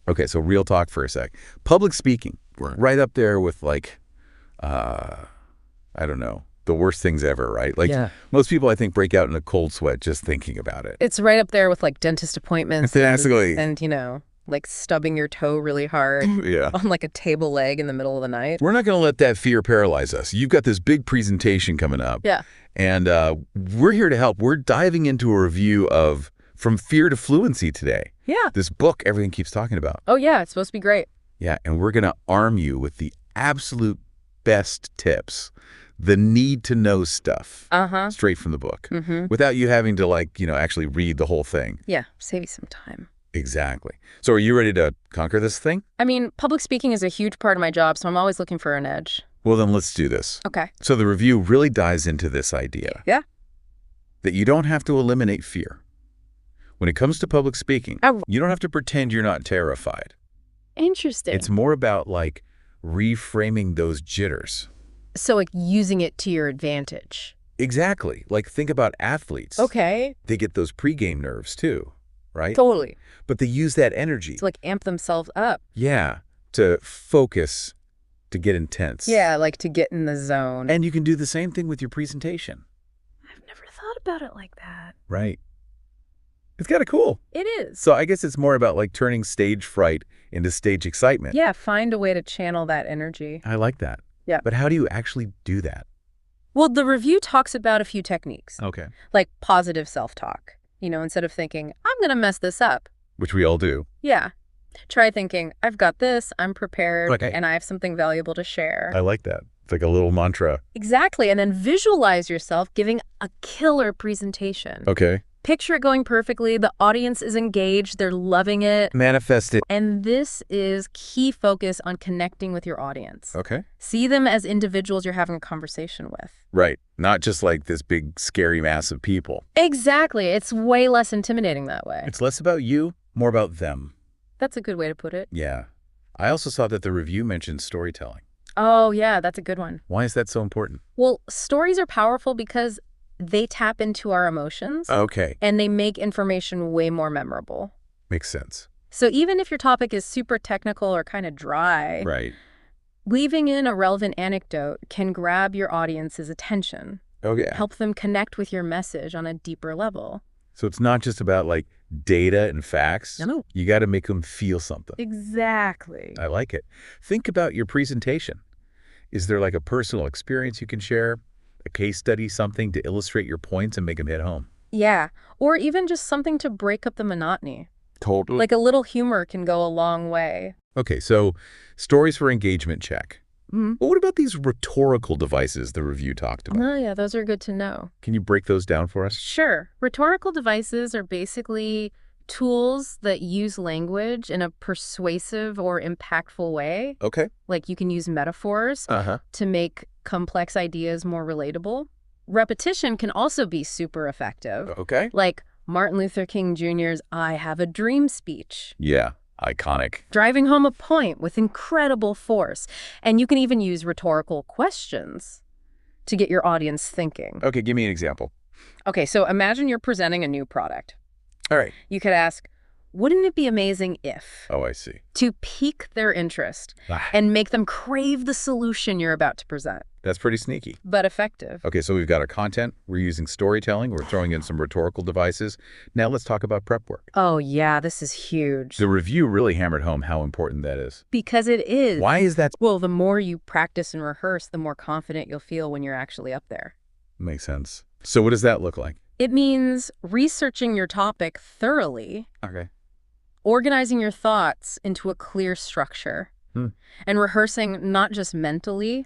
Okay, so real talk for a sec. Public speaking, right up there with like, I don't know, the worst things ever, right? Like most people, I think, break out in a cold sweat just thinking about it. It's right up there with like dentist appointments Absolutely. and like stubbing your toe really hard on like a table leg in the middle of the night. We're not going to let that fear paralyze us. You've got this big presentation coming up. Yeah. And we're here to help. We're diving into a review of From Fear to Fluency today. Yeah. This book everything keeps talking about. Oh, yeah. It's supposed to be great. Yeah. And we're going to arm you with the absolute best tips, the need-to-know stuff, straight from the book, without you having to, like, actually read the whole thing. Yeah. Save you some time. Exactly. So are you ready to conquer this thing? I mean, public speaking is a huge part of my job, so I'm always looking for an edge. Well, then let's do this. Okay. So the review really dives into this idea. Yeah. That you don't have to eliminate fear. When it comes to public speaking, you don't have to pretend you're not terrified. Interesting. It's more about, like, reframing those jitters. So, like, using it to your advantage. Exactly. Like, think about athletes. Okay. They get those pregame nerves, too, right? Totally. But they use that energy. To, like, amp themselves up. Yeah. To focus, to get intense. Yeah, like to get in the zone. And you can do the same thing with your presentation. I've never thought about it like that. Right. It's kind of cool. It is. So I guess it's more about, like, turning stage fright into stage excitement. Yeah, find a way to channel that energy. I like that. Yeah. But how do you actually do that? Well, the review talks about a few techniques. Okay. Like positive self-talk. Instead of thinking, I'm going to mess this up. Which we all do. Yeah. Try thinking, I've got this, I'm prepared, Okay. and I have something valuable to share. I like that. It's like a little mantra. Exactly. And then visualize yourself giving a killer presentation. Okay. Picture it going perfectly. The audience is engaged. They're loving it. Manifest it. And this is key focus on connecting with your audience. Okay. See them as individuals you're having a conversation with. Right. Not just like this big, scary mass of people. Exactly. It's way less intimidating that way. It's less about you, more about them. That's a good way to put it. Yeah. I also saw that the review mentioned storytelling. Oh, yeah, that's a good one. Why is that so important? Well, stories are powerful because they tap into our emotions. Okay. And they make information way more memorable. Makes sense. So even if your topic is super technical or kind of dry, Right. weaving in a relevant anecdote can grab your audience's attention. Oh, yeah. Help them connect with your message on a deeper level. So it's not just about, like, data and facts. No. You got to make them feel something. Exactly. I like it. Think about your presentation. Is there, like, a personal experience you can share? A case study, something to illustrate your points and make them hit home? Yeah. Or even just something to break up the monotony. Totally. Like a little humor can go a long way. Okay, so stories for engagement, check. But what about these rhetorical devices the review talked about? Oh, yeah, those are good to know. Can you break those down for us? Sure. Rhetorical devices are basically tools that use language in a persuasive or impactful way. Okay. Like you can use metaphors to make complex ideas more relatable. Repetition can also be super effective. Okay. Like Martin Luther King Jr.'s I Have a Dream speech. Yeah, iconic. Driving home a point with incredible force. And you can even use rhetorical questions to get your audience thinking. Okay, give me an example. Okay, so imagine you're presenting a new product. All right. You could ask, wouldn't it be amazing if? Oh, I see. To pique their interest and make them crave the solution you're about to present. That's pretty sneaky. But effective. Okay, so we've got our content. We're using storytelling. We're throwing in some rhetorical devices. Now let's talk about prep work. Oh, yeah, this is huge. The review really hammered home how important that is. Because it is. Why is that? Well, the more you practice and rehearse, the more confident you'll feel when you're actually up there. Makes sense. So what does that look like? It means researching your topic thoroughly. Okay. Organizing your thoughts into a clear structure. And rehearsing not just mentally,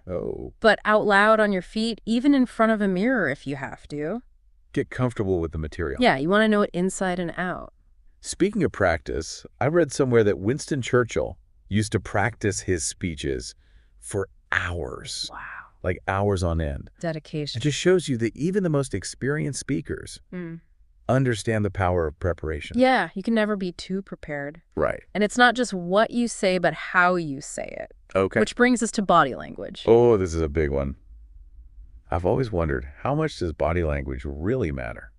but out loud on your feet, even in front of a mirror if you have to. Get comfortable with the material. Yeah, you want to know it inside and out. Speaking of practice, I read somewhere that Winston Churchill used to practice his speeches for hours. Wow. Like hours on end. Dedication. It just shows you that even the most experienced speakers understand the power of preparation. Yeah, you can never be too prepared. Right. And it's not just what you say, but how you say it. Okay. Which brings us to body language. Oh, this is a big one. I've always wondered, how much does body language really matter?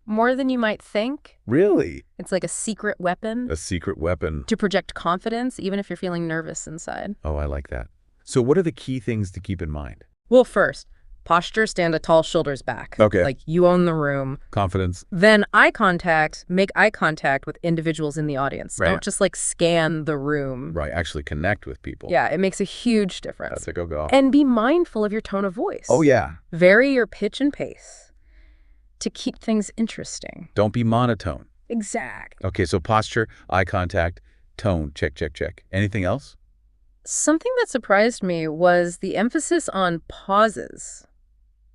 More than you might think. Really? It's like a secret weapon. A secret weapon. To project confidence, even if you're feeling nervous inside. Oh, I like that. So what are the key things to keep in mind? Well, first, posture, stand tall, shoulders back. Okay. Like you own the room. Confidence. Then eye contact, make eye contact with individuals in the audience. Right. Don't just like scan the room. Right, actually connect with people. Yeah, it makes a huge difference. That's a go-go. And be mindful of your tone of voice. Oh, yeah. Vary your pitch and pace to keep things interesting. Don't be monotone. Exact. Okay, so posture, eye contact, tone, check, check, check. Anything else? Something that surprised me was the emphasis on pauses.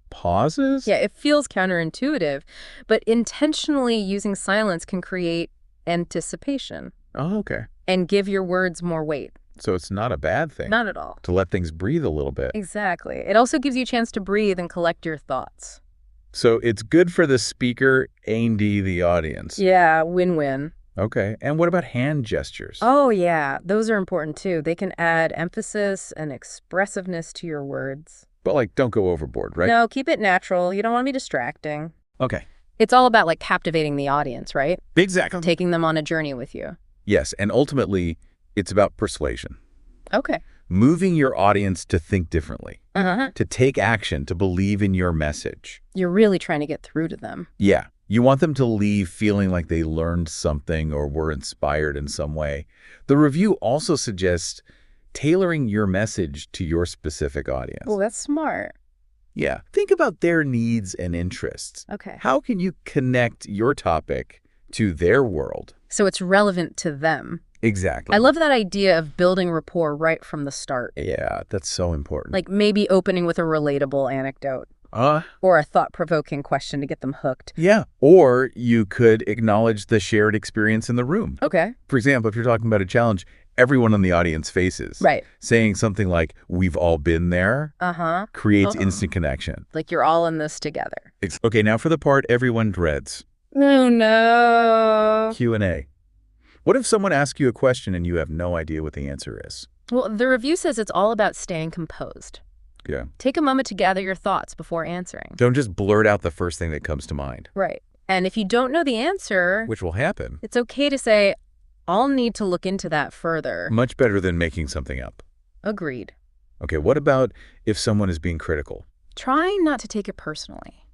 Pauses? Yeah, it feels counterintuitive, but intentionally using silence can create anticipation. Oh, okay. And give your words more weight. So it's not a bad thing. Not at all. To let things breathe a little bit. Exactly. It also gives you a chance to breathe and collect your thoughts. So it's good for the speaker and the audience. Yeah, win-win. Okay. And what about hand gestures? Oh, yeah. Those are important, too. They can add emphasis and expressiveness to your words. But, like, don't go overboard, right? No, keep it natural. You don't want to be distracting. Okay. It's all about, like, captivating the audience, right? Exactly. Taking them on a journey with you. Yes, and ultimately, it's about persuasion. Okay. Moving your audience to think differently. Uh-huh. To take action, to believe in your message. You're really trying to get through to them. Yeah. You want them to leave feeling like they learned something or were inspired in some way. The review also suggests tailoring your message to your specific audience. Well, that's smart. Yeah. Think about their needs and interests. Okay. How can you connect your topic to their world? So it's relevant to them. Exactly. I love that idea of building rapport right from the start. Yeah, that's so important. Like maybe opening with a relatable anecdote. Or a thought-provoking question to get them hooked. Yeah. Or you could acknowledge the shared experience in the room. Okay. For example, if you're talking about a challenge everyone in the audience faces. Right. Saying something like, we've all been there, creates instant connection. Like you're all in this together. Okay, now for the part everyone dreads. Oh, no. Q&A. What if someone asks you a question and you have no idea what the answer is? Well, the review says it's all about staying composed. Yeah. Take a moment to gather your thoughts before answering. Don't just blurt out the first thing that comes to mind. Right. And if you don't know the answer, which will happen, it's okay to say, I'll need to look into that further. Much better than making something up. Agreed. Okay, what about if someone is being critical? Try not to take it personally.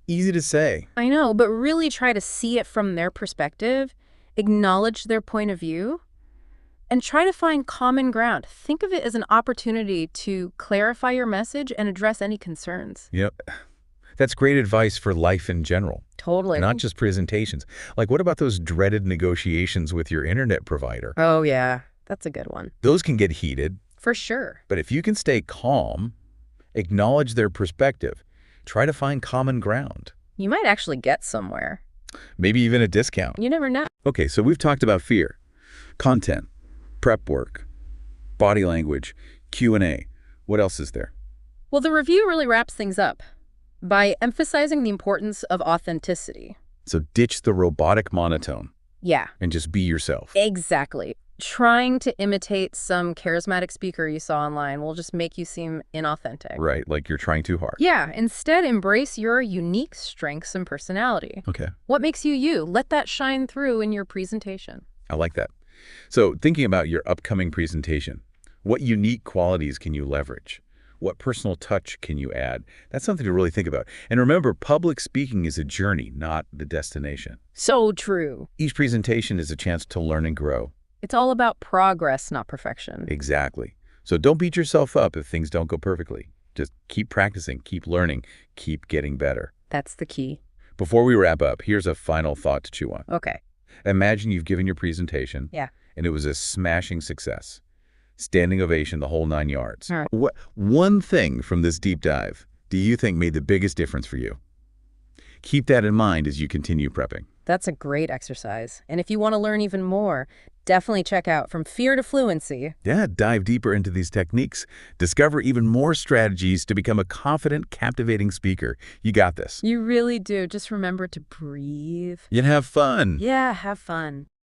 Easy to say. I know, but really try to see it from their perspective, acknowledge their point of view, and try to find common ground. Think of it as an opportunity to clarify your message and address any concerns. Yep. That's great advice for life in general. Totally. Not just presentations. Like, what about those dreaded negotiations with your internet provider? Oh, yeah. That's a good one. Those can get heated. For sure. But if you can stay calm, acknowledge their perspective, try to find common ground. You might actually get somewhere. Maybe even a discount. You never know. Okay, so we've talked about fear, content, prep work, body language, Q&A. What else is there? Well, the review really wraps things up by emphasizing the importance of authenticity. So ditch the robotic monotone. Yeah. And just be yourself. Exactly. Trying to imitate some charismatic speaker you saw online will just make you seem inauthentic. Right, like you're trying too hard. Yeah, instead embrace your unique strengths and personality. Okay. What makes you you? Let that shine through in your presentation. I like that. So thinking about your upcoming presentation, what unique qualities can you leverage? What personal touch can you add? That's something to really think about. And remember, public speaking is a journey, not the destination. So true. Each presentation is a chance to learn and grow. It's all about progress, not perfection. Exactly. So don't beat yourself up if things don't go perfectly. Just keep practicing, keep learning, keep getting better. That's the key. Before we wrap up, here's a final thought to chew on. Okay. Imagine you've given your presentation. Yeah. And it was a smashing success. Standing ovation, the whole 9 yards. All right. What one thing from this deep dive do you think made the biggest difference for you? Keep that in mind as you continue prepping. That's a great exercise. And if you want to learn even more, definitely check out From Fear to Fluency. Yeah, dive deeper into these techniques. Discover even more strategies to become a confident, captivating speaker. You got this. You really do. Just remember to breathe. And have fun. Yeah, have fun.